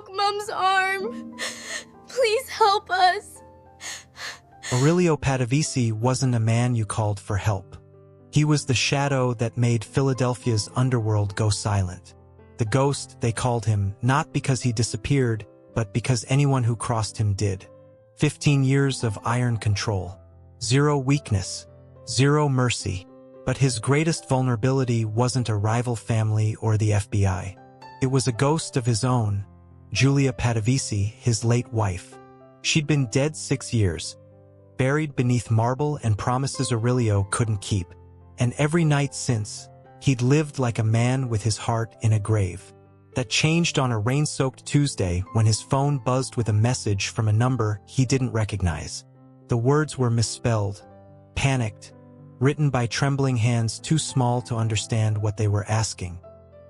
broke Mom's arm. Please help us. Aurelio Padavisi wasn't a man you called for help. He was the shadow that made Philadelphia's underworld go silent. The ghost, they called him, not because he disappeared, but because anyone who crossed him did. 15 years of iron control. Zero weakness. Zero mercy. But his greatest vulnerability wasn't a rival family or the FBI. It was a ghost of his own, Julia Padavisi, his late wife. She'd been dead 6 years, buried beneath marble and promises Aurelio couldn't keep. And every night since, he'd lived like a man with his heart in a grave. That changed on a rain-soaked Tuesday when his phone buzzed with a message from a number he didn't recognize. The words were misspelled, panicked, written by trembling hands too small to understand what they were asking.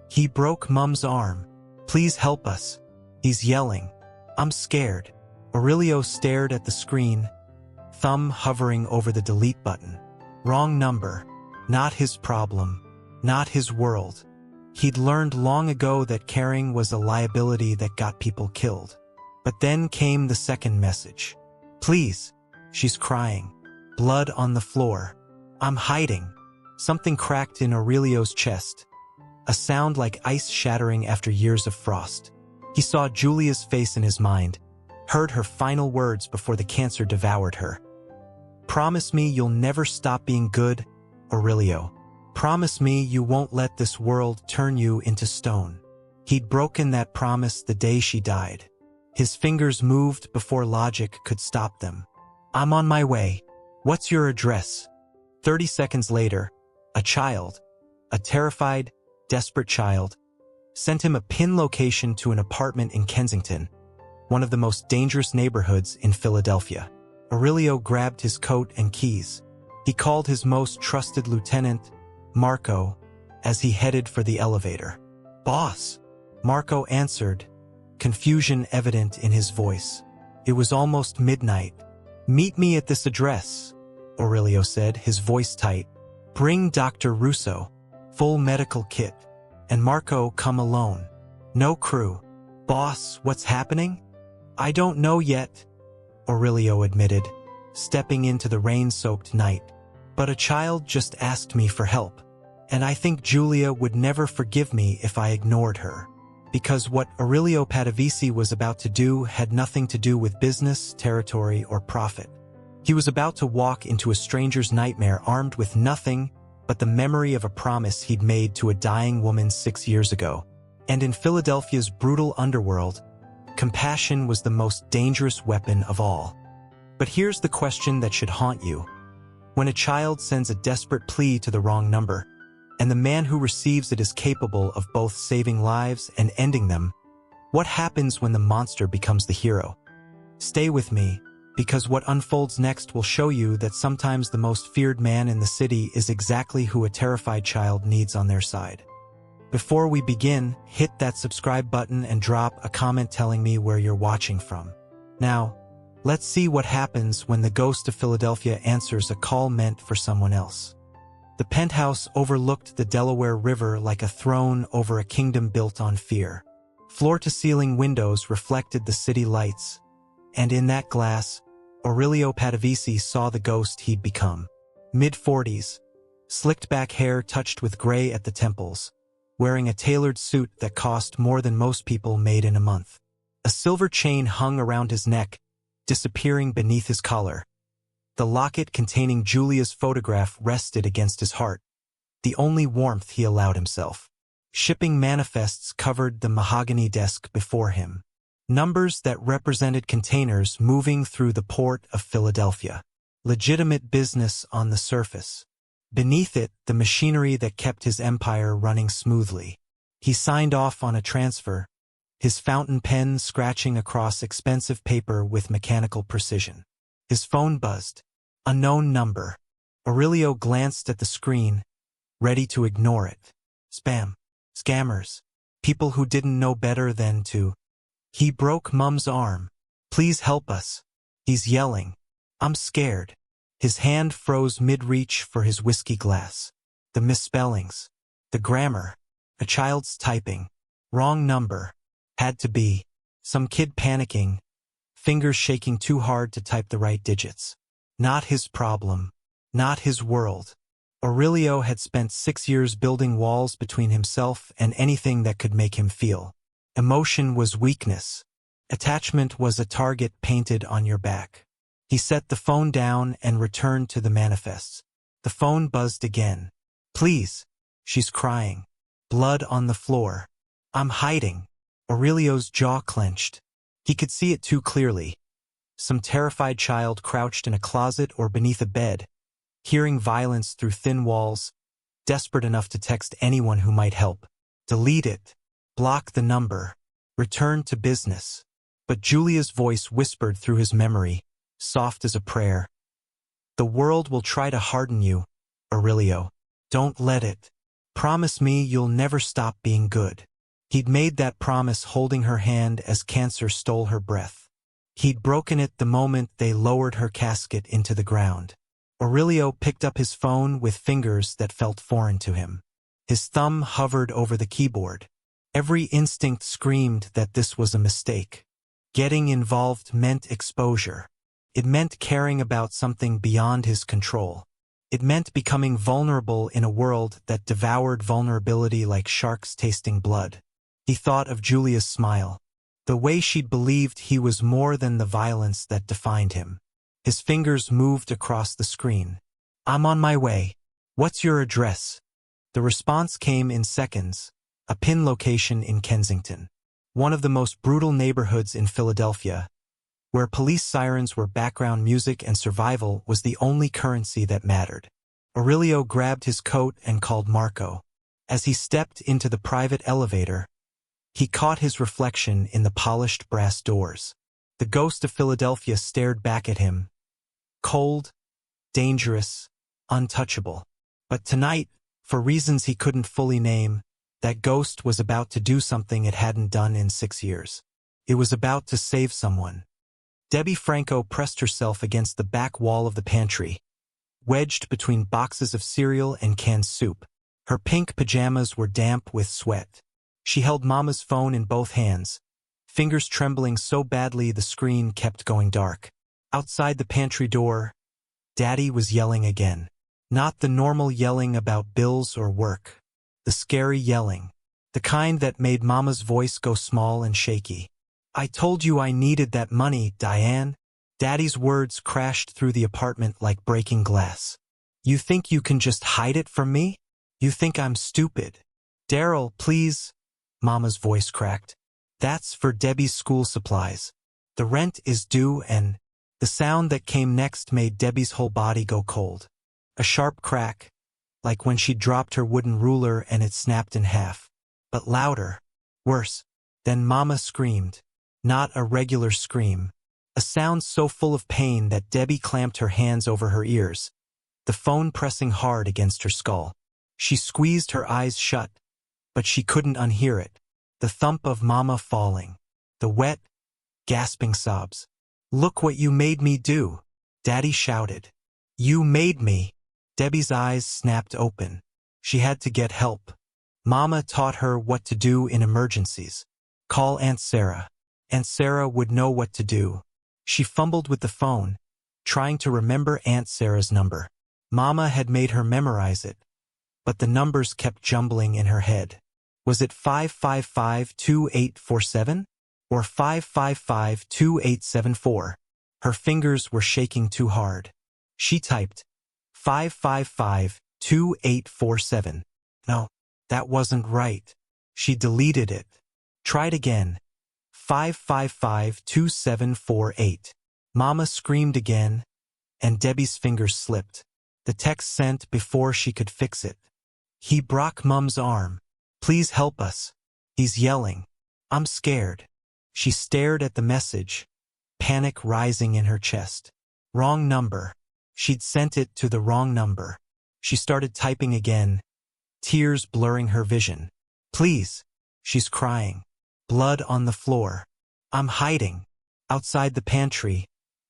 "He broke Mom's arm. Please help us. He's yelling. I'm scared." Aurelio stared at the screen, thumb hovering over the delete button. Wrong number. Not his problem. Not his world. He'd learned long ago that caring was a liability that got people killed. But then came the second message. "Please." She's crying. Blood on the floor. "I'm hiding." Something cracked in Aurelio's chest. A sound like ice shattering after years of frost. He saw Julia's face in his mind, heard her final words before the cancer devoured her. "Promise me you'll never stop being good, Aurelio. Promise me you won't let this world turn you into stone." He'd broken that promise the day she died. His fingers moved before logic could stop them. "I'm on my way. What's your address?" 30 seconds later, a child, a terrified, desperate child, sent him a pin location to an apartment in Kensington, one of the most dangerous neighborhoods in Philadelphia. Aurelio grabbed his coat and keys. He called his most trusted lieutenant, Marco, as he headed for the elevator. "Boss," Marco answered, confusion evident in his voice. It was almost midnight. "Meet me at this address," Aurelio said, his voice tight. "Bring Dr. Russo, full medical kit, and Marco come alone. No crew." "Boss, what's happening?" "I don't know yet," Aurelio admitted, stepping into the rain-soaked night. "But a child just asked me for help, and I think Julia would never forgive me if I ignored her." Because what Aurelio Padavisi was about to do had nothing to do with business, territory, or profit. He was about to walk into a stranger's nightmare armed with nothing but the memory of a promise he'd made to a dying woman 6 years ago. And in Philadelphia's brutal underworld, compassion was the most dangerous weapon of all. But here's the question that should haunt you. When a child sends a desperate plea to the wrong number, and the man who receives it is capable of both saving lives and ending them, what happens when the monster becomes the hero? Stay with me, because what unfolds next will show you that sometimes the most feared man in the city is exactly who a terrified child needs on their side. Before we begin, hit that subscribe button and drop a comment telling me where you're watching from. Now, let's see what happens when the ghost of Philadelphia answers a call meant for someone else. The penthouse overlooked the Delaware River like a throne over a kingdom built on fear. Floor-to-ceiling windows reflected the city lights, and in that glass, Aurelio Padavisi saw the ghost he'd become. Mid-40s, slicked-back hair touched with gray at the temples, wearing a tailored suit that cost more than most people made in a month. A silver chain hung around his neck, disappearing beneath his collar. The locket containing Julia's photograph rested against his heart, the only warmth he allowed himself. Shipping manifests covered the mahogany desk before him. Numbers that represented containers moving through the port of Philadelphia. Legitimate business on the surface. Beneath it, the machinery that kept his empire running smoothly. He signed off on a transfer, his fountain pen scratching across expensive paper with mechanical precision. His phone buzzed. Unknown number. Aurelio glanced at the screen, ready to ignore it. Spam. Scammers. People who didn't know better than to. "He broke Mom's arm. Please help us. He's yelling. I'm scared." His hand froze mid-reach for his whiskey glass. The misspellings. The grammar. A child's typing. Wrong number. Had to be. Some kid panicking, fingers shaking too hard to type the right digits. Not his problem. Not his world. Aurelio had spent 6 years building walls between himself and anything that could make him feel. Emotion was weakness. Attachment was a target painted on your back. He set the phone down and returned to the manifests. The phone buzzed again. Please. She's crying. Blood on the floor. I'm hiding. Aurelio's jaw clenched. He could see it too clearly. Some terrified child crouched in a closet or beneath a bed, hearing violence through thin walls, desperate enough to text anyone who might help. Delete it. Block the number. Return to business. But Julia's voice whispered through his memory, soft as a prayer. The world will try to harden you, Aurelio. Don't let it. Promise me you'll never stop being good. He'd made that promise holding her hand as cancer stole her breath. He'd broken it the moment they lowered her casket into the ground. Aurelio picked up his phone with fingers that felt foreign to him. His thumb hovered over the keyboard. Every instinct screamed that this was a mistake. Getting involved meant exposure. It meant caring about something beyond his control. It meant becoming vulnerable in a world that devoured vulnerability like sharks tasting blood. He thought of Julia's smile, the way she'd believed he was more than the violence that defined him. His fingers moved across the screen. I'm on my way. What's your address? The response came in seconds, a pin location in Kensington, one of the most brutal neighborhoods in Philadelphia, where police sirens were background music and survival was the only currency that mattered. Aurelio grabbed his coat and called Marco. As he stepped into the private elevator, he caught his reflection in the polished brass doors. The ghost of Philadelphia stared back at him, cold, dangerous, untouchable. But tonight, for reasons he couldn't fully name, that ghost was about to do something it hadn't done in 6 years. It was about to save someone. Debbie Franco pressed herself against the back wall of the pantry, wedged between boxes of cereal and canned soup. Her pink pajamas were damp with sweat. She held Mama's phone in both hands, fingers trembling so badly the screen kept going dark. Outside the pantry door, Daddy was yelling again. Not the normal yelling about bills or work. The scary yelling. The kind that made Mama's voice go small and shaky. I told you I needed that money, Diane. Daddy's words crashed through the apartment like breaking glass. You think you can just hide it from me? You think I'm stupid? Daryl, please. Mama's voice cracked. That's for Debbie's school supplies. The rent is due and... The sound that came next made Debbie's whole body go cold. A sharp crack, like when she dropped her wooden ruler and it snapped in half. But louder. Worse. Then Mama screamed. Not a regular scream. A sound so full of pain that Debbie clamped her hands over her ears, the phone pressing hard against her skull. She squeezed her eyes shut, but she couldn't unhear it. The thump of Mama falling. The wet, gasping sobs. Look what you made me do, Daddy shouted. You made me. Debbie's eyes snapped open. She had to get help. Mama taught her what to do in emergencies. Call Aunt Sarah. Aunt Sarah would know what to do. She fumbled with the phone, trying to remember Aunt Sarah's number. Mama had made her memorize it, but the numbers kept jumbling in her head. Was it 555-2847? Or 555-2874? Her fingers were shaking too hard. She typed 555-2847. No, that wasn't right. She deleted it. Tried again. 555-2748. Mama screamed again, and Debbie's fingers slipped. The text sent before she could fix it. He broke Mum's arm. Please help us. He's yelling. I'm scared. She stared at the message, panic rising in her chest. Wrong number. She'd sent it to the wrong number. She started typing again, tears blurring her vision. Please. She's crying. Blood on the floor. I'm hiding. Outside the pantry,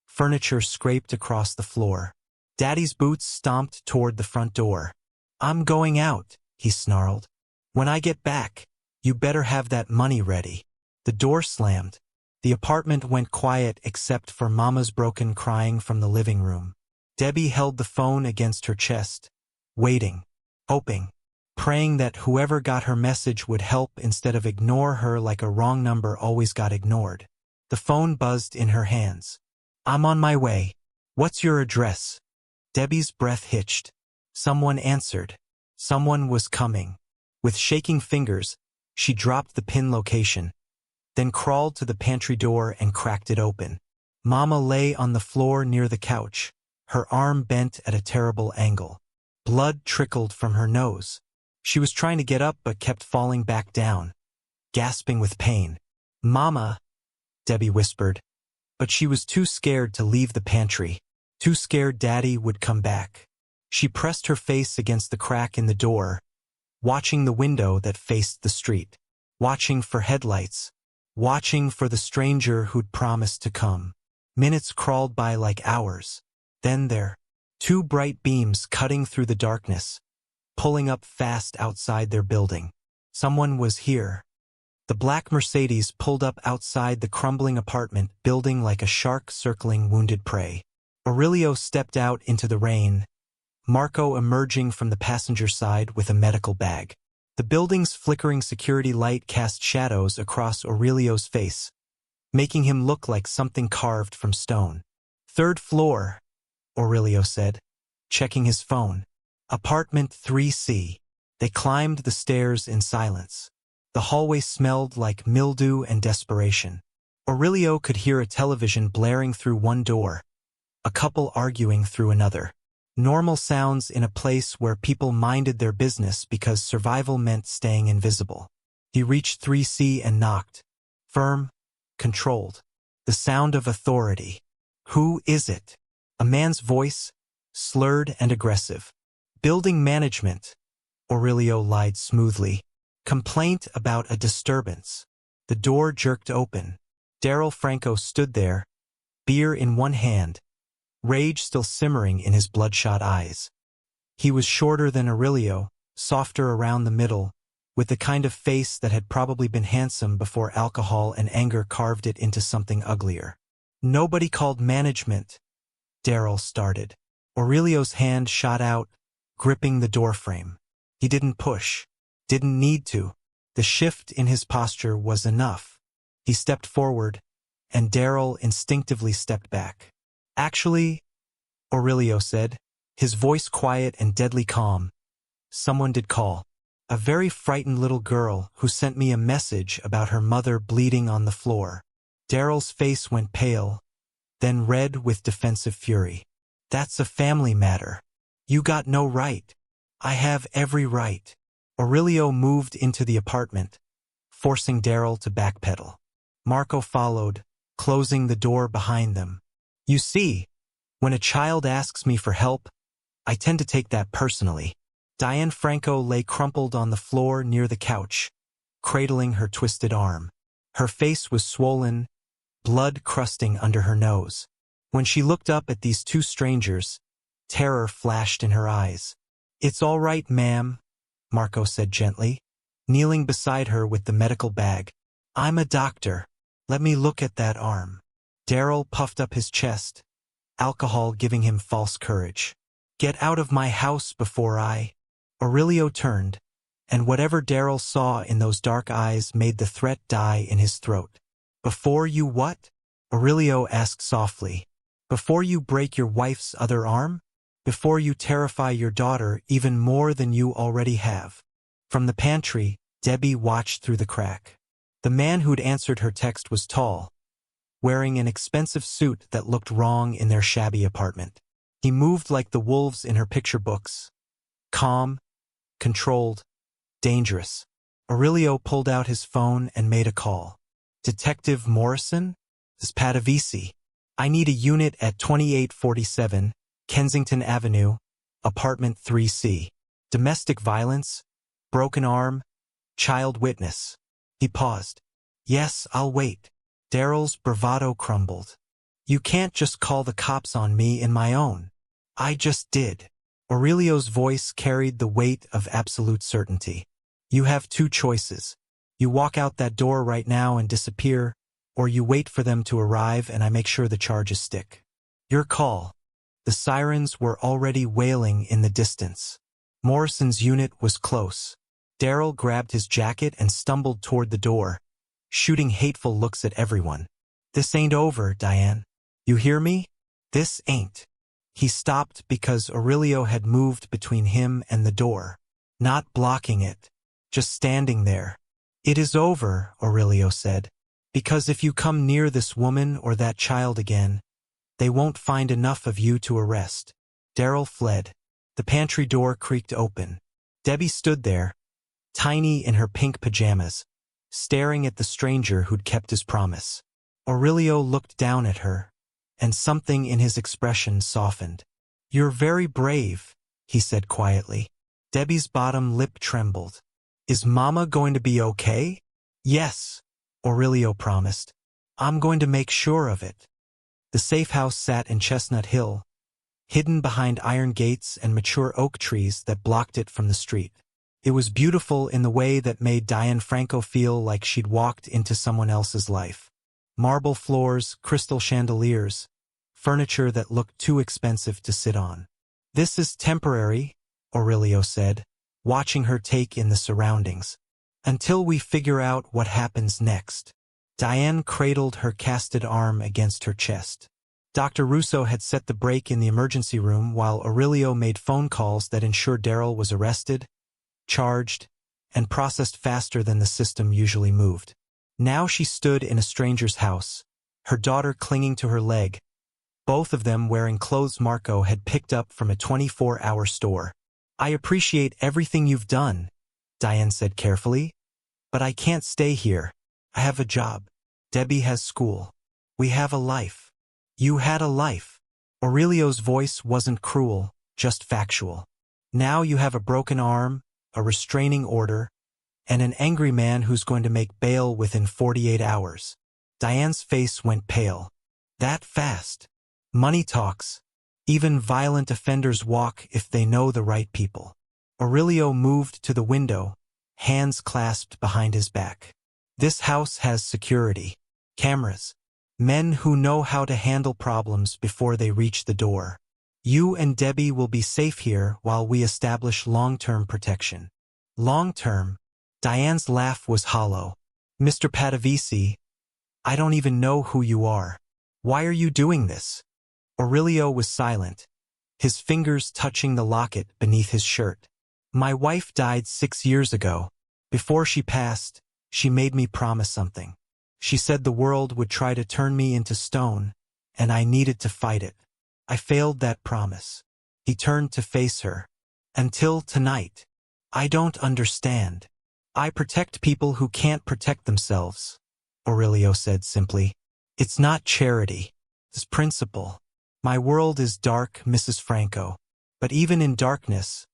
furniture scraped across the floor. Daddy's boots stomped toward the front door. I'm going out, he snarled. When I get back, you better have that money ready. The door slammed. The apartment went quiet except for Mama's broken crying from the living room. Debbie held the phone against her chest, waiting, hoping, praying that whoever got her message would help instead of ignore her like a wrong number always got ignored. The phone buzzed in her hands. "I'm on my way. What's your address?" Debbie's breath hitched. Someone answered. Someone was coming. With shaking fingers, she dropped the pin location, then crawled to the pantry door and cracked it open. Mama lay on the floor near the couch, her arm bent at a terrible angle. Blood trickled from her nose. She was trying to get up but kept falling back down, gasping with pain. "Mama," Debbie whispered, but she was too scared to leave the pantry, too scared Daddy would come back. She pressed her face against the crack in the door, watching the window that faced the street, watching for headlights, watching for the stranger who'd promised to come. Minutes crawled by like hours. Then there, two bright beams cutting through the darkness, pulling up fast outside their building. Someone was here. The black Mercedes pulled up outside the crumbling apartment building like a shark circling wounded prey. Aurelio stepped out into the rain, Marco emerging from the passenger side with a medical bag. The building's flickering security light cast shadows across Aurelio's face, making him look like something carved from stone. "Third floor," Aurelio said, checking his phone. "Apartment 3C. They climbed the stairs in silence. The hallway smelled like mildew and desperation. Aurelio could hear a television blaring through one door, a couple arguing through another. Normal sounds in a place where people minded their business because survival meant staying invisible. He reached 3C and knocked. Firm, controlled. The sound of authority. "Who is it?" A man's voice, slurred and aggressive. "Building management," Aurelio lied smoothly. "Complaint about a disturbance." The door jerked open. Daryl Franco stood there, beer in one hand, rage still simmering in his bloodshot eyes. He was shorter than Aurelio, softer around the middle, with the kind of face that had probably been handsome before alcohol and anger carved it into something uglier. "Nobody called management," Daryl started. Aurelio's hand shot out, gripping the doorframe. He didn't push, didn't need to. The shift in his posture was enough. He stepped forward, and Daryl instinctively stepped back. "Actually," Aurelio said, his voice quiet and deadly calm, "someone did call. A very frightened little girl who sent me a message about her mother bleeding on the floor." Daryl's face went pale, then red with defensive fury. "That's a family matter. You got no right." "I have every right." Aurelio moved into the apartment, forcing Daryl to backpedal. Marco followed, closing the door behind them. "You see, when a child asks me for help, I tend to take that personally." Diane Franco lay crumpled on the floor near the couch, cradling her twisted arm. Her face was swollen, blood crusting under her nose. When she looked up at these two strangers, terror flashed in her eyes. "It's all right, ma'am," Marco said gently, kneeling beside her with the medical bag. "I'm a doctor. Let me look at that arm." Daryl puffed up his chest, alcohol giving him false courage. "Get out of my house before I—" Aurelio turned, and whatever Daryl saw in those dark eyes made the threat die in his throat. "Before you what?" Aurelio asked softly. "Before you break your wife's other arm? Before you terrify your daughter even more than you already have?" From the pantry, Debbie watched through the crack. The man who'd answered her text was tall, wearing an expensive suit that looked wrong in their shabby apartment. He moved like the wolves in her picture books. Calm, controlled, dangerous. Aurelio pulled out his phone and made a call. "Detective Morrison? This is Padavisi. I need a unit at 2847, Kensington Avenue, apartment 3C. Domestic violence, broken arm, child witness." He paused. "Yes, I'll wait." Daryl's bravado crumbled. "You can't just call the cops on me in my own." "I just did." Aurelio's voice carried the weight of absolute certainty. "You have two choices. You walk out that door right now and disappear, or you wait for them to arrive and I make sure the charges stick. Your call. The sirens were already wailing in the distance. Morrison's unit was close. Daryl grabbed his jacket and stumbled toward the door, shooting hateful looks at everyone. This ain't over, Diane. You hear me? This ain't. He stopped because Aurelio had moved between him and the door, not blocking it, just standing there. It is over, Aurelio said, because if you come near this woman or that child again, they won't find enough of you to arrest. Daryl fled. The pantry door creaked open. Debbie stood there, tiny in her pink pajamas, staring at the stranger who'd kept his promise. Aurelio looked down at her, and something in his expression softened. You're very brave, he said quietly. Debbie's bottom lip trembled. Is Mama going to be okay? Yes, Aurelio promised. I'm going to make sure of it. The safe house sat in Chestnut Hill, hidden behind iron gates and mature oak trees that blocked it from the street. It was beautiful in the way that made Diane Franco feel like she'd walked into someone else's life. Marble floors, crystal chandeliers, furniture that looked too expensive to sit on. This is temporary, Aurelio said, watching her take in the surroundings. Until we figure out what happens next. Diane cradled her casted arm against her chest. Dr. Russo had set the brake in the emergency room while Aurelio made phone calls that ensured Daryl was arrested, charged, and processed faster than the system usually moved. Now she stood in a stranger's house, her daughter clinging to her leg, both of them wearing clothes Marco had picked up from a 24-hour store. I appreciate everything you've done, Diane said carefully, but I can't stay here. I have a job. Debbie has school. We have a life. You had a life. Aurelio's voice wasn't cruel, just factual. Now you have a broken arm, a restraining order, and an angry man who's going to make bail within 48 hours. Diane's face went pale. That fast. Money talks. Even violent offenders walk if they know the right people. Aurelio moved to the window, hands clasped behind his back. This house has security. Cameras. Men who know how to handle problems before they reach the door. You and Debbie will be safe here while we establish long-term protection. Long-term? Diane's laugh was hollow. Mr. Padavisi, I don't even know who you are. Why are you doing this? Aurelio was silent, his fingers touching the locket beneath his shirt. My wife died 6 years ago. Before she passed, she made me promise something. She said the world would try to turn me into stone, and I needed to fight it. I failed that promise. He turned to face her. Until tonight. I don't understand. I protect people who can't protect themselves, Aurelio said simply. It's not charity. It's principle. My world is dark, Mrs. Franco. But even in darkness,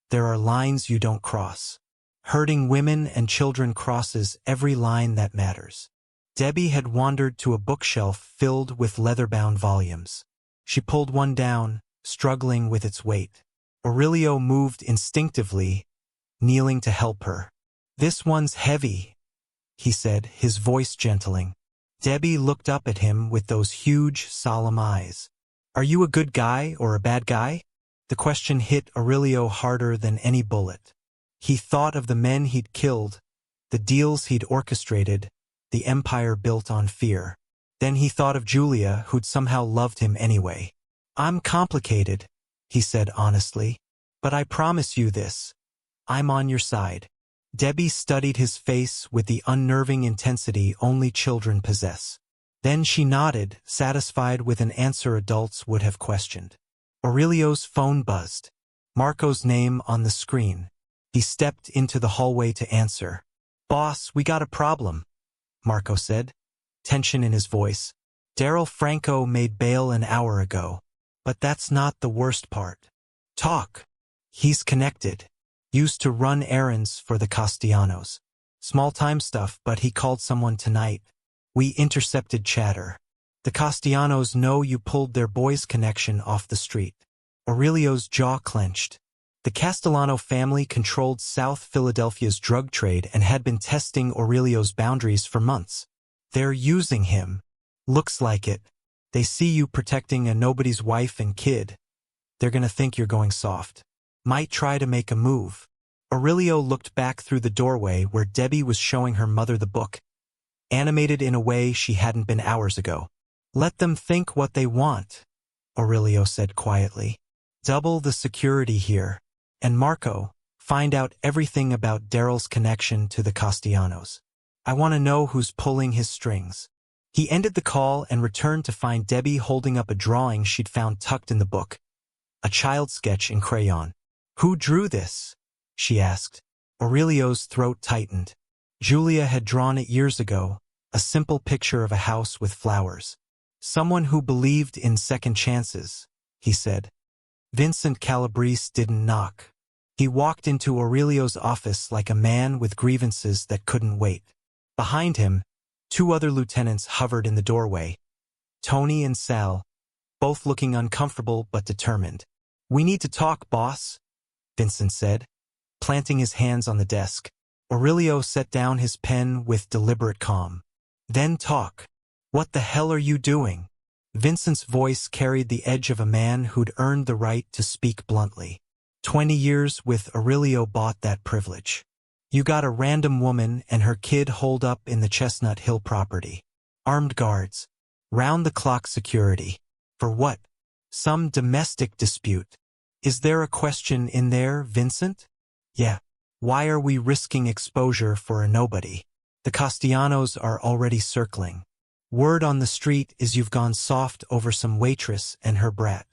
there are lines you don't cross. Hurting women and children crosses every line that matters. Debbie had wandered to a bookshelf filled with leather-bound volumes. She pulled one down, struggling with its weight. Aurelio moved instinctively, kneeling to help her. This one's heavy, he said, his voice gentling. Debbie looked up at him with those huge, solemn eyes. Are you a good guy or a bad guy? The question hit Aurelio harder than any bullet. He thought of the men he'd killed, the deals he'd orchestrated, the empire built on fear. Then he thought of Julia, who'd somehow loved him anyway. I'm complicated, he said honestly. But I promise you this. I'm on your side. Debbie studied his face with the unnerving intensity only children possess. Then she nodded, satisfied with an answer adults would have questioned. Aurelio's phone buzzed. Marco's name on the screen. He stepped into the hallway to answer. Boss, we got a problem, Marco said, tension in his voice. Daryl Franco made bail an hour ago. But that's not the worst part. Talk. He's connected. Used to run errands for the Castellanos. Small-time stuff, but he called someone tonight. We intercepted chatter. The Castellanos know you pulled their boys' connection off the street. Aurelio's jaw clenched. The Castellano family controlled South Philadelphia's drug trade and had been testing Aurelio's boundaries for months. They're using him. Looks like it. They see you protecting a nobody's wife and kid. They're gonna think you're going soft. Might try to make a move. Aurelio looked back through the doorway where Debbie was showing her mother the book, animated in a way she hadn't been hours ago. Let them think what they want, Aurelio said quietly. Double the security here. And Marco, find out everything about Daryl's connection to the Castellanos. I want to know who's pulling his strings. He ended the call and returned to find Debbie holding up a drawing she'd found tucked in the book. A child sketch in crayon. Who drew this? She asked. Aurelio's throat tightened. Julia had drawn it years ago, a simple picture of a house with flowers. Someone who believed in second chances, he said. Vincent Calabrese didn't knock. He walked into Aurelio's office like a man with grievances that couldn't wait. Behind him, 2 other lieutenants hovered in the doorway. Tony and Sal, both looking uncomfortable but determined. We need to talk, boss, Vincent said, planting his hands on the desk. Aurelio set down his pen with deliberate calm. Then talk. What the hell are you doing? Vincent's voice carried the edge of a man who'd earned the right to speak bluntly. 20 years with Aurelio bought that privilege. You got a random woman and her kid holed up in the Chestnut Hill property. Armed guards. Round-the-clock security. For what? Some domestic dispute. Is there a question in there, Vincent? Yeah. Why are we risking exposure for a nobody? The Castellanos are already circling. Word on the street is you've gone soft over some waitress and her brat.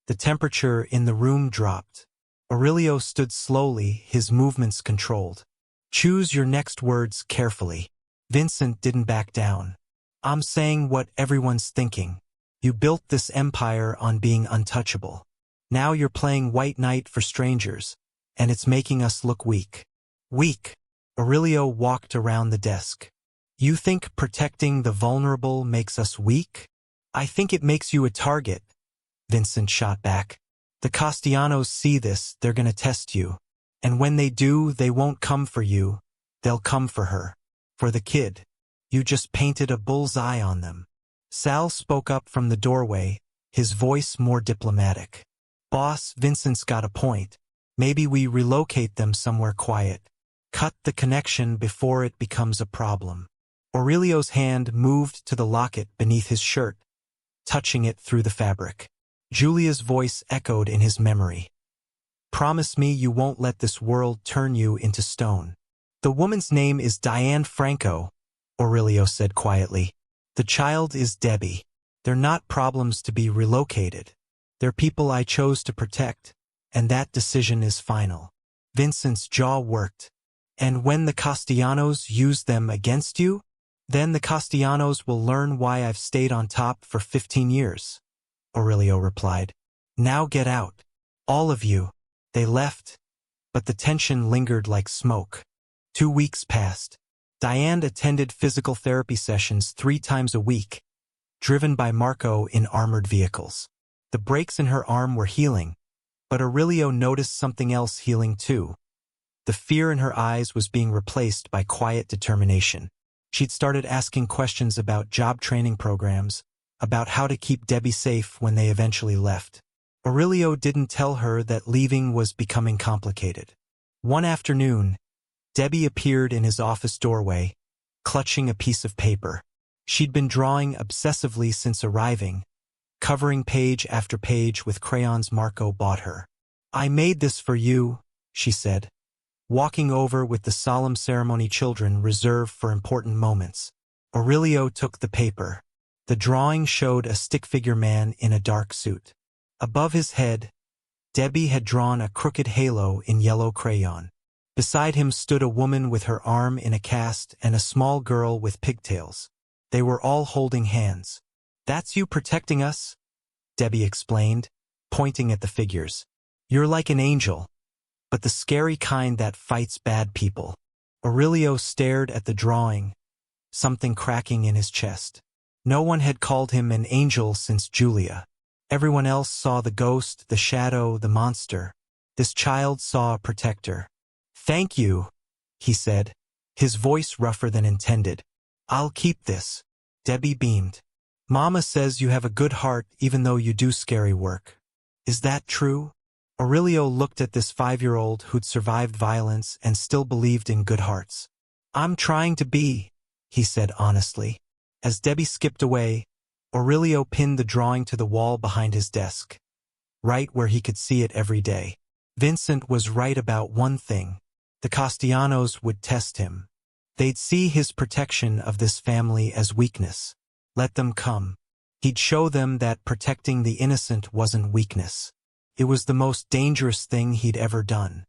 The temperature in the room dropped. Aurelio stood slowly, his movements controlled. Choose your next words carefully. Vincent didn't back down. I'm saying what everyone's thinking. You built this empire on being untouchable. Now you're playing white knight for strangers, and it's making us look weak. Weak. Aurelio walked around the desk. You think protecting the vulnerable makes us weak? I think it makes you a target, Vincent shot back. The Castellanos see this, they're gonna test you. And when they do, they won't come for you. They'll come for her. For the kid. You just painted a bullseye on them. Sal spoke up from the doorway, his voice more diplomatic. Boss, Vincent's got a point. Maybe we relocate them somewhere quiet. Cut the connection before it becomes a problem. Aurelio's hand moved to the locket beneath his shirt, touching it through the fabric. Julia's voice echoed in his memory. Promise me you won't let this world turn you into stone. The woman's name is Diane Franco, Aurelio said quietly. The child is Debbie. They're not problems to be relocated. They're people I chose to protect, and that decision is final. Vincent's jaw worked. And when the Castellanos use them against you, then the Castellanos will learn why I've stayed on top for 15 years, Aurelio replied. Now get out. All of you. They left, but the tension lingered like smoke. 2 weeks passed. Diane attended physical therapy sessions 3 times a week, driven by Marco in armored vehicles. The breaks in her arm were healing, but Aurelio noticed something else healing too. The fear in her eyes was being replaced by quiet determination. She'd started asking questions about job training programs, about how to keep Debbie safe when they eventually left. Aurelio didn't tell her that leaving was becoming complicated. One afternoon, Debbie appeared in his office doorway, clutching a piece of paper. She'd been drawing obsessively since arriving, covering page after page with crayons Marco bought her. I made this for you, she said, walking over with the solemn ceremony children reserve for important moments. Aurelio took the paper. The drawing showed a stick-figure man in a dark suit. Above his head, Debbie had drawn a crooked halo in yellow crayon. Beside him stood a woman with her arm in a cast and a small girl with pigtails. They were all holding hands. That's you protecting us? Debbie explained, pointing at the figures. You're like an angel, but the scary kind that fights bad people. Aurelio stared at the drawing, something cracking in his chest. No one had called him an angel since Julia. Everyone else saw the ghost, the shadow, the monster. This child saw a protector. Thank you, he said, his voice rougher than intended. I'll keep this. Debbie beamed. Mama says you have a good heart even though you do scary work. Is that true? Aurelio looked at this 5-year-old who'd survived violence and still believed in good hearts. I'm trying to be, he said honestly. As Debbie skipped away, Aurelio pinned the drawing to the wall behind his desk, right where he could see it every day. Vincent was right about one thing. The Castellanos would test him. They'd see his protection of this family as weakness. Let them come. He'd show them that protecting the innocent wasn't weakness. It was the most dangerous thing he'd ever done.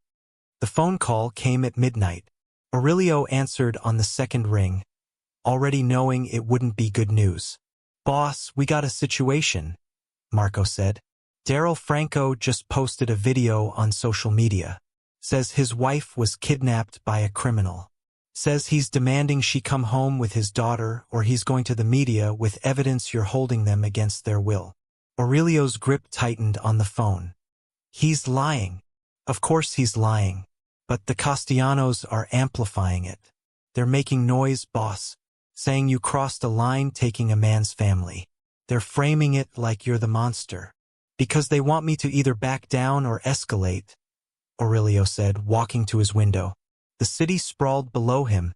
The phone call came at midnight. Aurelio answered on the second ring, already knowing it wouldn't be good news. Boss, we got a situation, Marco said. Daryl Franco just posted a video on social media. Says his wife was kidnapped by a criminal. Says he's demanding she come home with his daughter or he's going to the media with evidence you're holding them against their will. Aurelio's grip tightened on the phone. He's lying. Of course he's lying. But the Castellanos are amplifying it. They're making noise, boss, saying you crossed a line taking a man's family. They're framing it like you're the monster. Because they want me to either back down or escalate, Aurelio said, walking to his window. The city sprawled below him,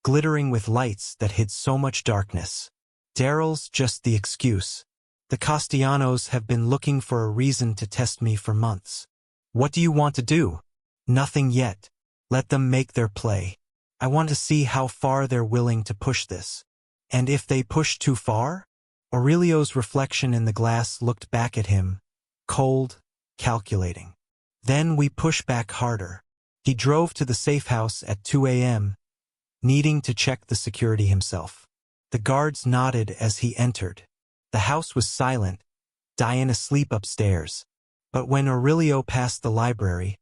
glittering with lights that hid so much darkness. Daryl's just the excuse. The Castellanos have been looking for a reason to test me for months. What do you want to do? Nothing yet. Let them make their play. I want to see how far they're willing to push this. And if they push too far? Aurelio's reflection in the glass looked back at him, cold, calculating. Then we push back harder. He drove to the safe house at 2 a.m., needing to check the security himself. The guards nodded as he entered. The house was silent, Diane asleep upstairs. But when Aurelio passed the library,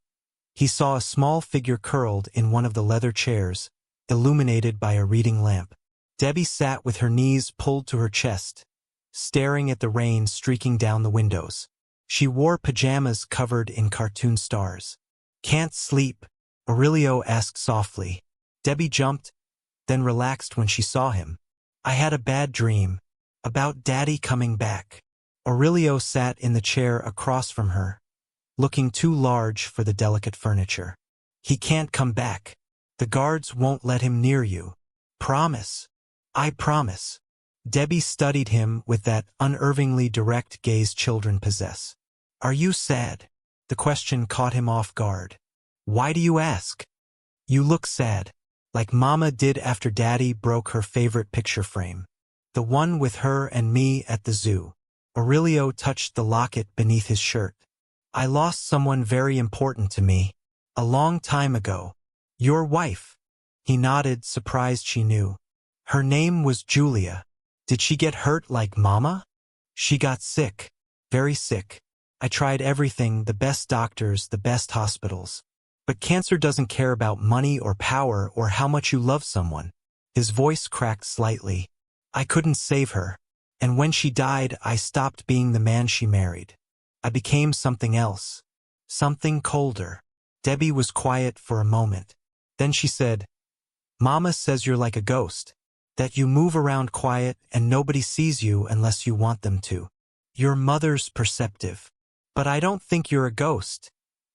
he saw a small figure curled in one of the leather chairs, illuminated by a reading lamp. Debbie sat with her knees pulled to her chest, staring at the rain streaking down the windows. She wore pajamas covered in cartoon stars. Can't sleep? Aurelio asked softly. Debbie jumped, then relaxed when she saw him. I had a bad dream. About Daddy coming back. Aurelio sat in the chair across from her, looking too large for the delicate furniture. He can't come back. The guards won't let him near you. Promise. I promise. Debbie studied him with that unervingly direct gaze children possess. Are you sad? The question caught him off guard. Why do you ask? You look sad, like Mama did after Daddy broke her favorite picture frame. The one with her and me at the zoo. Aurelio touched the locket beneath his shirt. I lost someone very important to me. A long time ago. Your wife. He nodded, surprised she knew. Her name was Julia. Did she get hurt like Mama? She got sick. Very sick. I tried everything, the best doctors, the best hospitals. But cancer doesn't care about money or power or how much you love someone. His voice cracked slightly. I couldn't save her. And when she died, I stopped being the man she married. I became something else. Something colder. Debbie was quiet for a moment. Then she said, Mama says you're like a ghost. That you move around quiet and nobody sees you unless you want them to. Your mother's perceptive. But I don't think you're a ghost,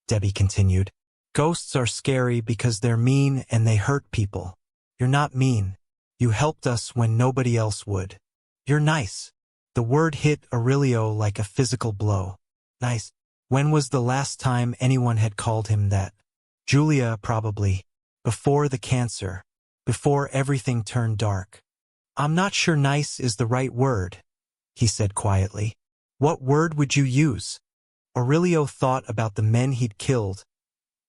Debbie continued. Ghosts are scary because they're mean and they hurt people. You're not mean. You helped us when nobody else would. You're nice. The word hit Aurelio like a physical blow. Nice. When was the last time anyone had called him that? Julia, probably. Before the cancer. Before everything turned dark. I'm not sure nice is the right word, he said quietly. What word would you use? Aurelio thought about the men he'd killed,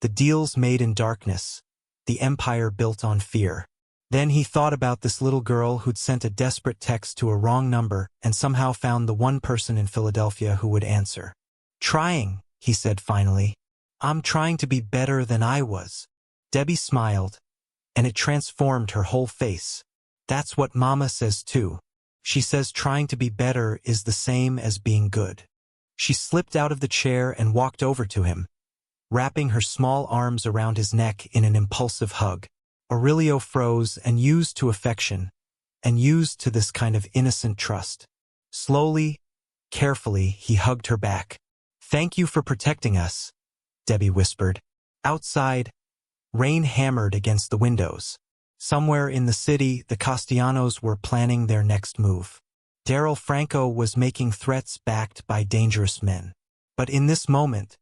the deals made in darkness, the empire built on fear. Then he thought about this little girl who'd sent a desperate text to a wrong number and somehow found the one person in Philadelphia who would answer. Trying, he said finally. I'm trying to be better than I was. Debbie smiled, and it transformed her whole face. That's what Mama says too. She says trying to be better is the same as being good. She slipped out of the chair and walked over to him, wrapping her small arms around his neck in an impulsive hug. Aurelio froze and used to affection, and used to this kind of innocent trust. Slowly, carefully, he hugged her back. "Thank you for protecting us," Debbie whispered. Outside, rain hammered against the windows. Somewhere in the city, the Castellanos were planning their next move. Daryl Franco was making threats backed by dangerous men. But in this moment,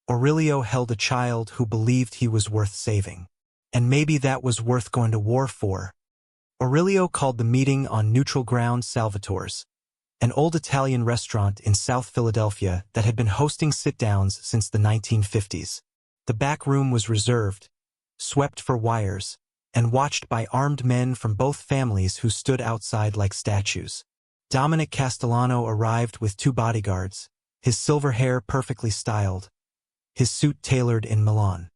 Aurelio held a child who believed he was worth saving. And maybe that was worth going to war for. Aurelio called the meeting on neutral ground Salvatore's, an old Italian restaurant in South Philadelphia that had been hosting sit-downs since the 1950s. The back room was reserved, swept for wires, and watched by armed men from both families who stood outside like statues. Dominic Castellano arrived with 2 bodyguards, his silver hair perfectly styled, his suit tailored in Milan.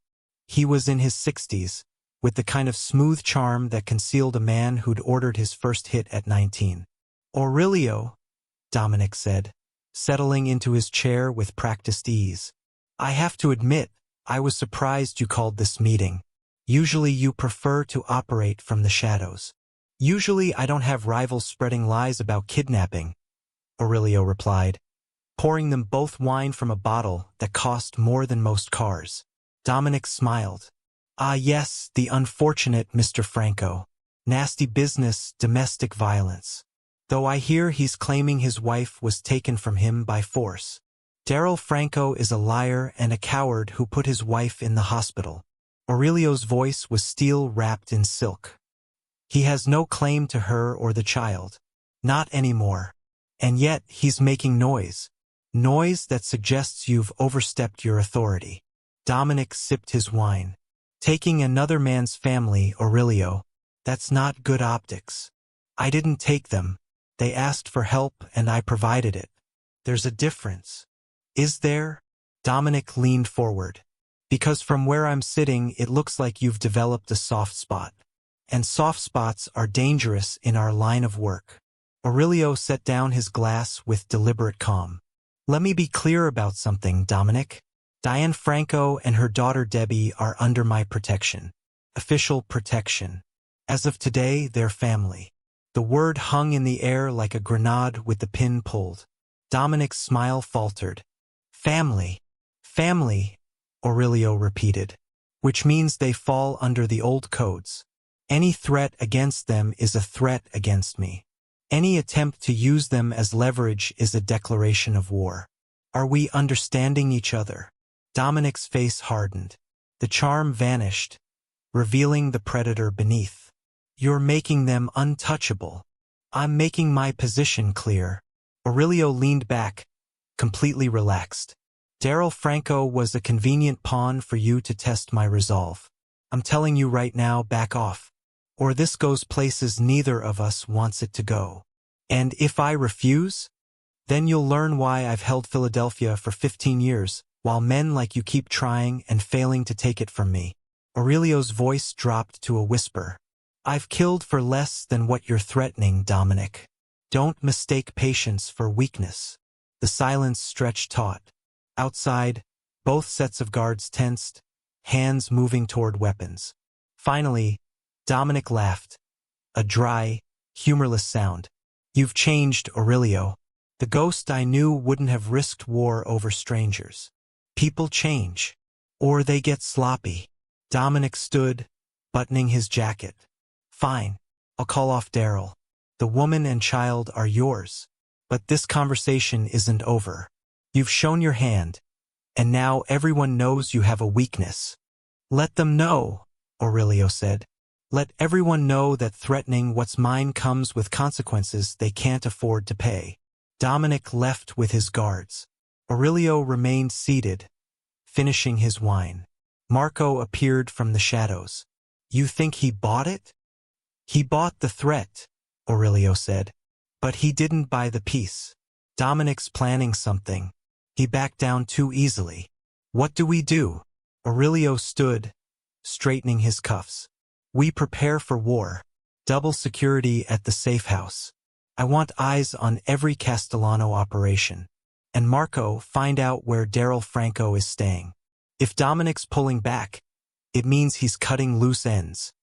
He was in his 60s, with the kind of smooth charm that concealed a man who'd ordered his first hit at 19. "Aurelio," Dominic said, settling into his chair with practiced ease. "I have to admit, I was surprised you called this meeting. Usually you prefer to operate from the shadows." "Usually I don't have rivals spreading lies about kidnapping," Aurelio replied, pouring them both wine from a bottle that cost more than most cars. Dominic smiled. "Ah yes, the unfortunate Mr. Franco. Nasty business, domestic violence. Though I hear he's claiming his wife was taken from him by force. Daryl Franco is a liar and a coward who put his wife in the hospital." Aurelio's voice was steel wrapped in silk. "He has no claim to her or the child. Not anymore. And yet he's making noise. Noise that suggests you've overstepped your authority." Dominic sipped his wine. "Taking another man's family, Aurelio, that's not good optics. I didn't take them. They asked for help and I provided it. There's a difference." "Is there?" Dominic leaned forward. "Because from where I'm sitting, it looks like you've developed a soft spot. And soft spots are dangerous in our line of work." Aurelio set down his glass with deliberate calm. "Let me be clear about something, Dominic. Diane Franco and her daughter Debbie are under my protection. Official protection. As of today, they're family." The word hung in the air like a grenade with the pin pulled. Dominic's smile faltered. "Family. Family," Aurelio repeated. "Which means they fall under the old codes. Any threat against them is a threat against me. Any attempt to use them as leverage is a declaration of war. Are we understanding each other?" Dominic's face hardened. The charm vanished, revealing the predator beneath. "You're making them untouchable." "I'm making my position clear." Aurelio leaned back, completely relaxed. "Daryl Franco was a convenient pawn for you to test my resolve. I'm telling you right now, back off. Or this goes places neither of us wants it to go. And if I refuse, then you'll learn why I've held Philadelphia for 15 years, while men like you keep trying and failing to take it from me." Aurelio's voice dropped to a whisper. "I've killed for less than what you're threatening, Dominic. Don't mistake patience for weakness." The silence stretched taut. Outside, both sets of guards tensed, hands moving toward weapons. Finally, Dominic laughed. A dry, humorless sound. "You've changed, Aurelio. The ghost I knew wouldn't have risked war over strangers. People change. Or they get sloppy." Dominic stood, buttoning his jacket. "Fine. I'll call off Daryl. The woman and child are yours. But this conversation isn't over. You've shown your hand, and now everyone knows you have a weakness." "Let them know," Aurelio said. "Let everyone know that threatening what's mine comes with consequences they can't afford to pay." Dominic left with his guards. Aurelio remained seated, finishing his wine. Marco appeared from the shadows. "You think he bought it?" "He bought the threat," Aurelio said. "But he didn't buy the peace. Dominic's planning something. He backed down too easily. What do we do?" Aurelio stood, straightening his cuffs. "We prepare for war. Double security at the safe house. I want eyes on every Castellano operation. And Marco, find out where Daryl Franco is staying. If Dominic's pulling back, it means he's cutting loose ends."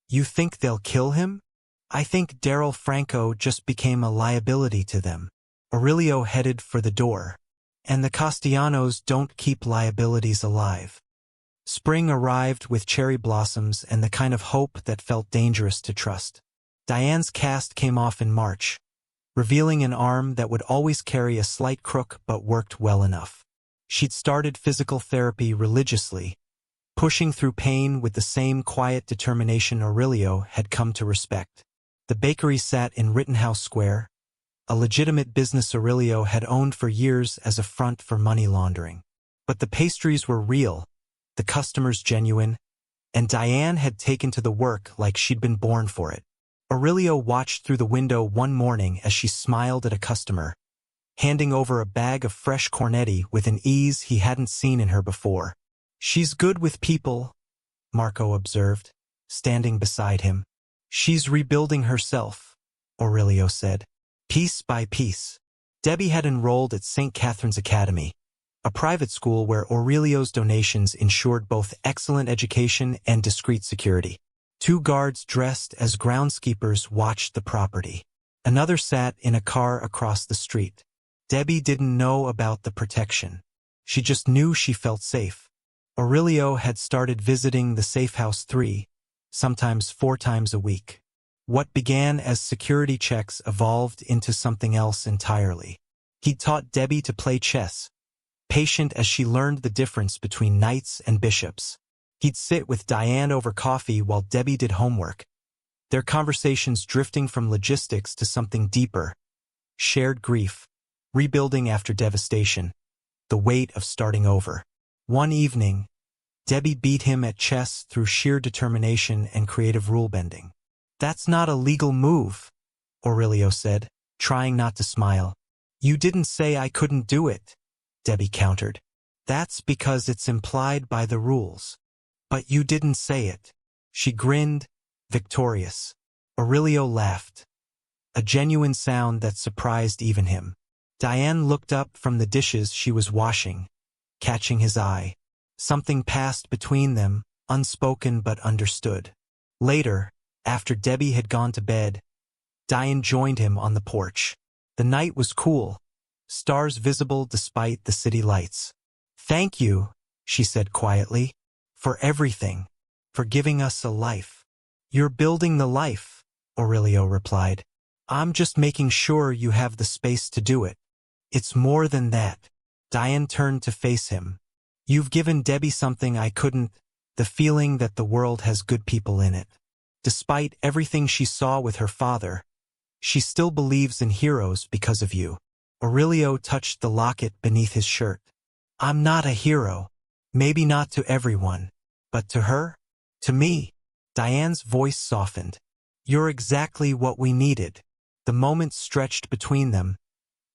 "You think they'll kill him?" I think Daryl Franco just became a liability to them. Aurelio headed for the door. And the Castellanos don't keep liabilities alive. Spring arrived with cherry blossoms and the kind of hope that felt dangerous to trust. Diane's cast came off in March, revealing an arm that would always carry a slight crook but worked well enough. She'd started physical therapy religiously, pushing through pain with the same quiet determination Aurelio had come to respect. The bakery sat in Rittenhouse Square, a legitimate business Aurelio had owned for years as a front for money laundering. But the pastries were real, the customers genuine, and Diane had taken to the work like she'd been born for it. Aurelio watched through the window one morning as she smiled at a customer, handing over a bag of fresh cornetti with an ease he hadn't seen in her before. "She's good with people," Marco observed, standing beside him. "She's rebuilding herself," Aurelio said, piece by piece. Debbie had enrolled at St. Catherine's Academy, a private school where Aurelio's donations ensured both excellent education and discreet security. 2 guards dressed as groundskeepers watched the property. Another sat in a car across the street. Debbie didn't know about the protection. She just knew she felt safe. Aurelio had started visiting the safe house 3, sometimes 4 times a week. What began as security checks evolved into something else entirely. He'd taught Debbie to play chess, patient as she learned the difference between knights and bishops. He'd sit with Diane over coffee while Debbie did homework, their conversations drifting from logistics to something deeper, shared grief, rebuilding after devastation, the weight of starting over. One evening, Debbie beat him at chess through sheer determination and creative rule-bending. "That's not a legal move," Aurelio said, trying not to smile. "You didn't say I couldn't do it," Debbie countered. "That's because it's implied by the rules." "But you didn't say it." She grinned, victorious. Aurelio laughed, a genuine sound that surprised even him. Diane looked up from the dishes she was washing, catching his eye. Something passed between them, unspoken but understood. Later, after Debbie had gone to bed, Diane joined him on the porch. The night was cool, stars visible despite the city lights. "Thank you," she said quietly, "for everything, for giving us a life." "You're building the life," Aurelio replied. "I'm just making sure you have the space to do it. It's more than that." Diane turned to face him. "You've given Debbie something I couldn't, the feeling that the world has good people in it. Despite everything she saw with her father, she still believes in heroes because of you." Aurelio touched the locket beneath his shirt. "I'm not a hero. Maybe not to everyone. But to her? To me?" Diane's voice softened. "You're exactly what we needed." The moment stretched between them,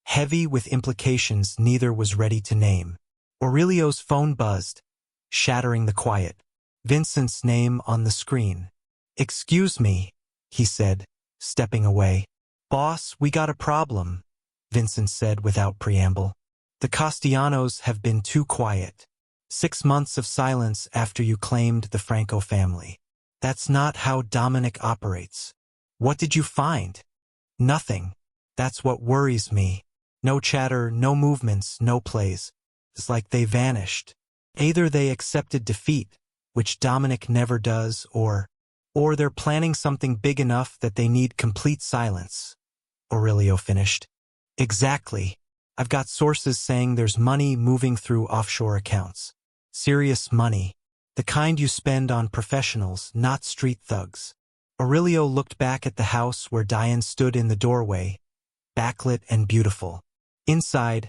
heavy with implications neither was ready to name. Aurelio's phone buzzed, shattering the quiet. Vincent's name on the screen. "Excuse me," he said, stepping away. "Boss, we got a problem," Vincent said without preamble. "The Castellanos have been too quiet. 6 months of silence after you claimed the Franco family. That's not how Dominic operates." "What did you find?" "Nothing. That's what worries me. No chatter, no movements, no plays. It's like they vanished. Either they accepted defeat, which Dominic never does, or they're planning something big enough that they need complete silence," Aurelio finished. "Exactly. I've got sources saying there's money moving through offshore accounts. Serious money. The kind you spend on professionals, not street thugs." Aurelio looked back at the house where Diane stood in the doorway, backlit and beautiful. Inside,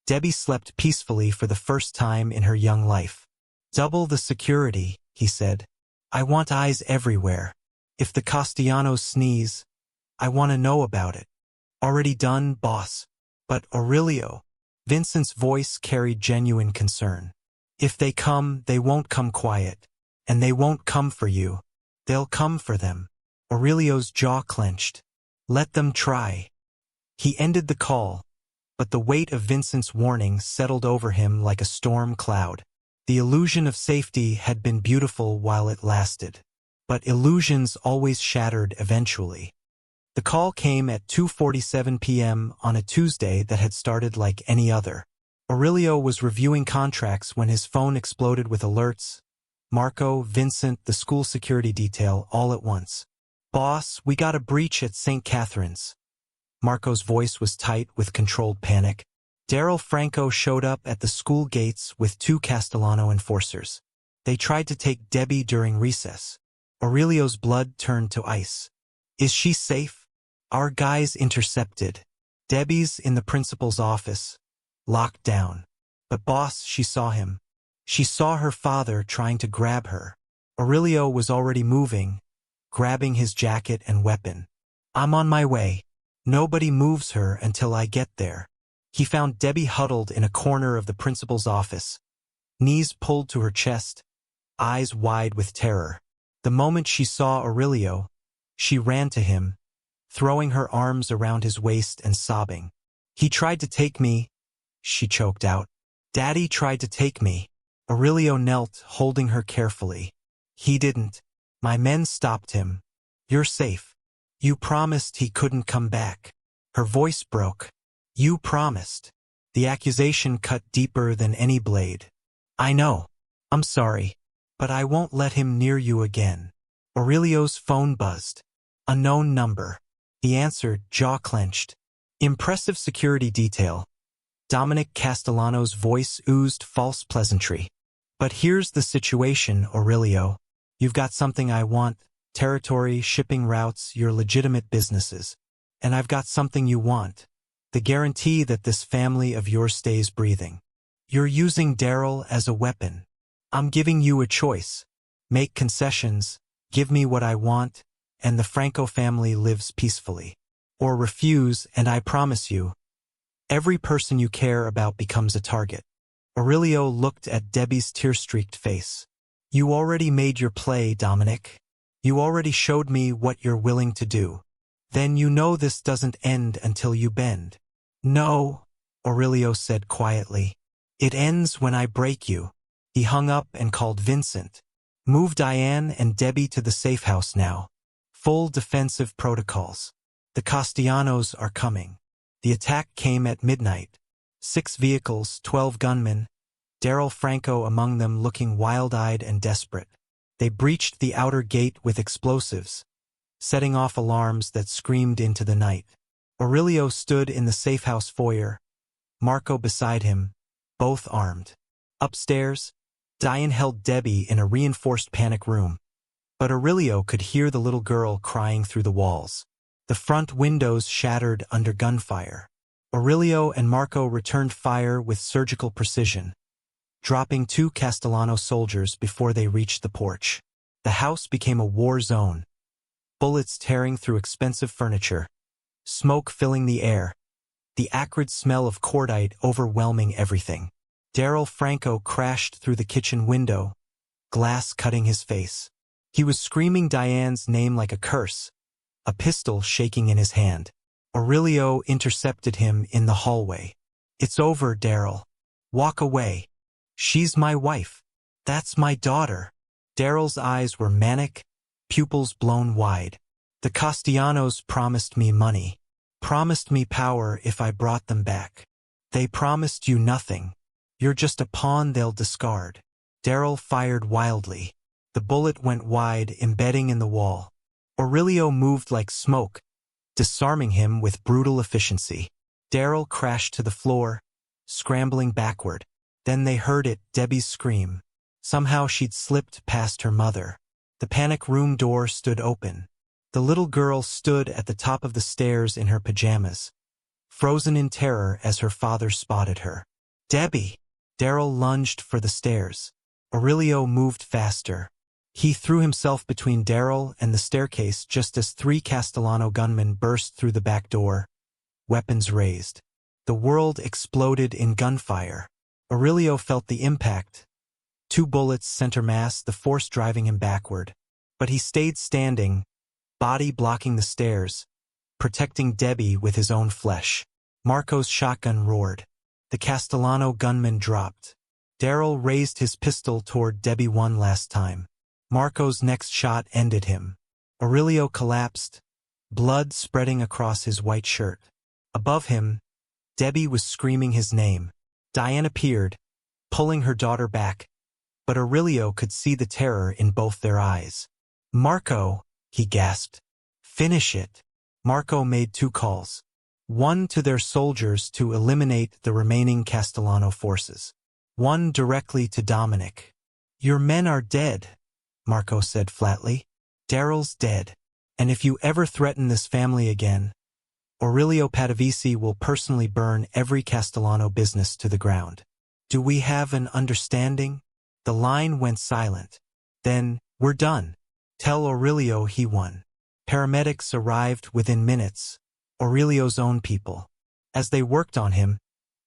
Debbie slept peacefully for the first time in her young life. "Double the security," he said. "I want eyes everywhere. If the Castellanos sneeze, I want to know about it." "Already done, boss." "But Aurelio," Vincent's voice carried genuine concern. "If they come, they won't come quiet. And they won't come for you. They'll come for them." Aurelio's jaw clenched. "Let them try." He ended the call, but the weight of Vincent's warning settled over him like a storm cloud. The illusion of safety had been beautiful while it lasted. But illusions always shattered eventually. The call came at 2:47 p.m. on a Tuesday that had started like any other. Aurelio was reviewing contracts when his phone exploded with alerts. Marco, Vincent, the school security detail, all at once. "Boss, we got a breach at St. Catherine's." Marco's voice was tight with controlled panic. Daryl Franco showed up at the school gates with 2 Castellano enforcers. They tried to take Debbie during recess. Aurelio's blood turned to ice. "Is she safe?" "Our guys intercepted. Debbie's in the principal's office, locked down." "But boss, she saw him. She saw her father trying to grab her." Aurelio was already moving, grabbing his jacket and weapon. "I'm on my way. Nobody moves her until I get there." He found Debbie huddled in a corner of the principal's office, knees pulled to her chest, eyes wide with terror. The moment she saw Aurelio, she ran to him, throwing her arms around his waist and sobbing. "He tried to take me," she choked out. "Daddy tried to take me." Aurelio knelt, holding her carefully. "He didn't. My men stopped him. You're safe. You promised he couldn't come back." Her voice broke. "You promised." The accusation cut deeper than any blade. "I know. I'm sorry. But I won't let him near you again." Aurelio's phone buzzed. Unknown number. He answered, jaw clenched. Impressive security detail. Dominic Castellano's voice oozed false pleasantry. "But here's the situation, Aurelio. You've got something I want: territory, shipping routes, your legitimate businesses. And I've got something you want: the guarantee that this family of yours stays breathing. You're using Daryl as a weapon. I'm giving you a choice. Make concessions, give me what I want, and the Franco family lives peacefully. Or refuse, and I promise you, every person you care about becomes a target." Aurelio looked at Debbie's tear-streaked face. "You already made your play, Dominic. You already showed me what you're willing to do. Then you know this doesn't end until you bend." "No," Aurelio said quietly. "It ends when I break you." He hung up and called Vincent. "Move Diane and Debbie to the safe house now. Full defensive protocols. The Castellanos are coming." The attack came at midnight. 6 vehicles, 12 gunmen, Daryl Franco among them, looking wild-eyed and desperate. They breached the outer gate with explosives, setting off alarms that screamed into the night. Aurelio stood in the safehouse foyer, Marco beside him, both armed. Upstairs, Diane held Debbie in a reinforced panic room, but Aurelio could hear the little girl crying through the walls. The front windows shattered under gunfire. Aurelio and Marco returned fire with surgical precision, dropping 2 Castellano soldiers before they reached the porch. The house became a war zone, bullets tearing through expensive furniture, smoke filling the air, the acrid smell of cordite overwhelming everything. Daryl Franco crashed through the kitchen window, glass cutting his face. He was screaming Diane's name like a curse, a pistol shaking in his hand. Aurelio intercepted him in the hallway. "It's over, Daryl. Walk away. She's my wife. That's my daughter." Daryl's eyes were manic, pupils blown wide. "The Castellanos promised me money, promised me power if I brought them back. They promised you nothing. You're just a pawn they'll discard." Daryl fired wildly. The bullet went wide, embedding in the wall. Aurelio moved like smoke, disarming him with brutal efficiency. Daryl crashed to the floor, scrambling backward. Then they heard it, Debbie's scream. Somehow she'd slipped past her mother. The panic room door stood open. The little girl stood at the top of the stairs in her pajamas, frozen in terror as her father spotted her. "Debbie!" Daryl lunged for the stairs. Aurelio moved faster. He threw himself between Daryl and the staircase just as 3 Castellano gunmen burst through the back door, weapons raised. The world exploded in gunfire. Aurelio felt the impact. 2 bullets center mass, the force driving him backward. But he stayed standing, body blocking the stairs, protecting Debbie with his own flesh. Marco's shotgun roared. The Castellano gunman dropped. Daryl raised his pistol toward Debbie one last time. Marco's next shot ended him. Aurelio collapsed, blood spreading across his white shirt. Above him, Debbie was screaming his name. Diane appeared, pulling her daughter back, but Aurelio could see the terror in both their eyes. "Marco," he gasped. "Finish it." Marco made 2 calls. One to their soldiers to eliminate the remaining Castellano forces. One directly to Dominic. "Your men are dead," Marco said flatly. "Daryl's dead. And if you ever threaten this family again, Aurelio Padavisi will personally burn every Castellano business to the ground. Do we have an understanding?" The line went silent. Then, "We're done. Tell Aurelio he won." Paramedics arrived within minutes, Aurelio's own people. As they worked on him,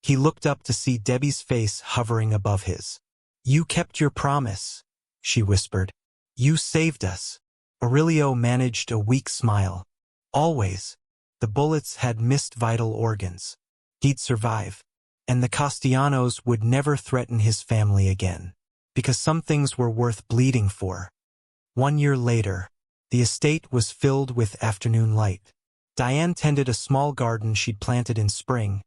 he looked up to see Debbie's face hovering above his. "You kept your promise," she whispered. "You saved us." Aurelio managed a weak smile. Always. The bullets had missed vital organs. He'd survive. And the Castellanos would never threaten his family again. Because some things were worth bleeding for. 1 year later, the estate was filled with afternoon light. Diane tended a small garden she'd planted in spring.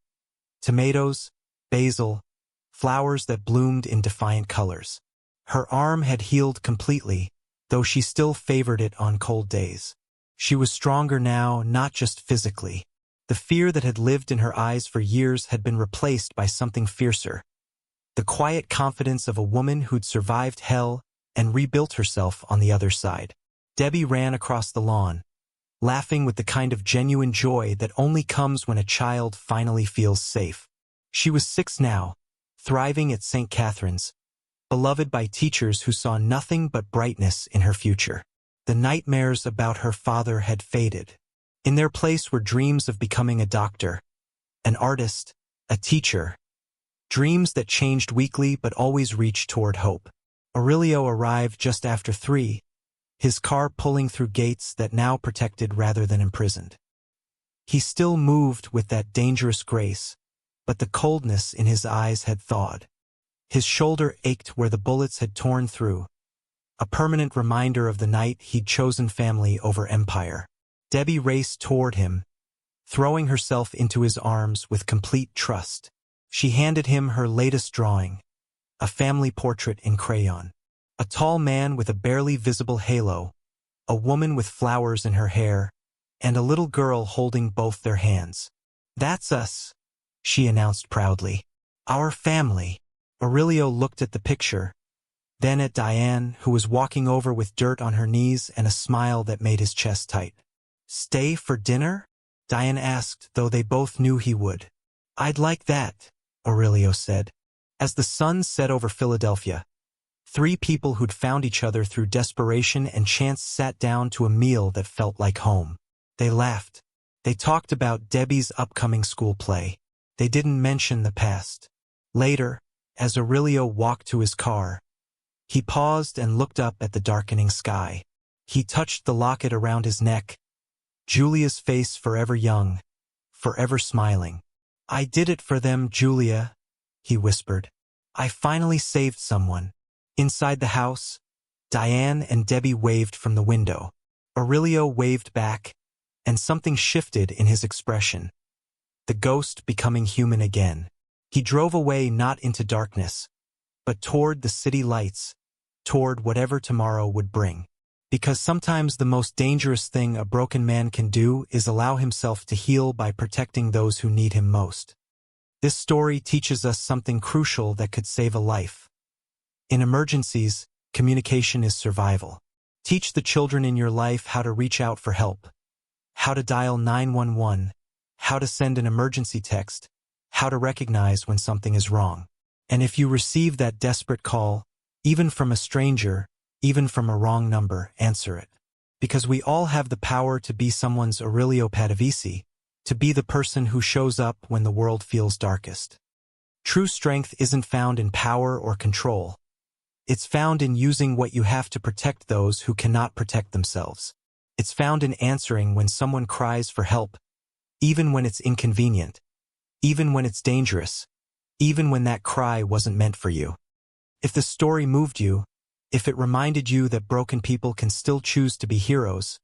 Tomatoes, basil, flowers that bloomed in defiant colors. Her arm had healed completely, though she still favored it on cold days. She was stronger now, not just physically. The fear that had lived in her eyes for years had been replaced by something fiercer. The quiet confidence of a woman who'd survived hell and rebuilt herself on the other side. Debbie ran across the lawn, laughing with the kind of genuine joy that only comes when a child finally feels safe. She was 6 now, thriving at St. Catherine's, beloved by teachers who saw nothing but brightness in her future. The nightmares about her father had faded. In their place were dreams of becoming a doctor, an artist, a teacher. Dreams that changed weekly but always reached toward hope. Aurelio arrived just after 3, his car pulling through gates that now protected rather than imprisoned. He still moved with that dangerous grace, but the coldness in his eyes had thawed. His shoulder ached where the bullets had torn through, a permanent reminder of the night he'd chosen family over empire. Debbie raced toward him, throwing herself into his arms with complete trust. She handed him her latest drawing, a family portrait in crayon. A tall man with a barely visible halo, a woman with flowers in her hair, and a little girl holding both their hands. "That's us," she announced proudly. "Our family." Aurelio looked at the picture, then at Diane, who was walking over with dirt on her knees and a smile that made his chest tight. "Stay for dinner?" Diane asked, though they both knew he would. "I'd like that," Aurelio said. As the sun set over Philadelphia, 3 people who'd found each other through desperation and chance sat down to a meal that felt like home. They laughed. They talked about Debbie's upcoming school play. They didn't mention the past. Later, as Aurelio walked to his car, he paused and looked up at the darkening sky. He touched the locket around his neck, Julia's face forever young, forever smiling. "I did it for them, Julia," he whispered. "I finally saved someone." Inside the house, Diane and Debbie waved from the window. Aurelio waved back, and something shifted in his expression. The ghost becoming human again. He drove away not into darkness, but toward the city lights, toward whatever tomorrow would bring. Because sometimes the most dangerous thing a broken man can do is allow himself to heal by protecting those who need him most. This story teaches us something crucial that could save a life. In emergencies, communication is survival. Teach the children in your life how to reach out for help, how to dial 911, how to send an emergency text, how to recognize when something is wrong. And if you receive that desperate call, even from a stranger, even from a wrong number, answer it. Because we all have the power to be someone's Aurelio Padavisi, to be the person who shows up when the world feels darkest. True strength isn't found in power or control. It's found in using what you have to protect those who cannot protect themselves. It's found in answering when someone cries for help, even when it's inconvenient, even when it's dangerous, even when that cry wasn't meant for you. If the story moved you, if it reminded you that broken people can still choose to be heroes,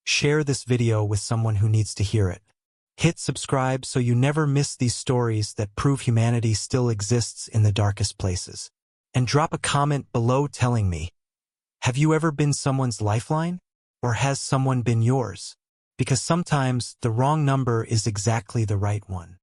Share this video with someone who needs to hear it. Hit subscribe so you never miss these stories that prove humanity still exists in the darkest places. And drop a comment below telling me, have you ever been someone's lifeline? Or has someone been yours? Because sometimes the wrong number is exactly the right one.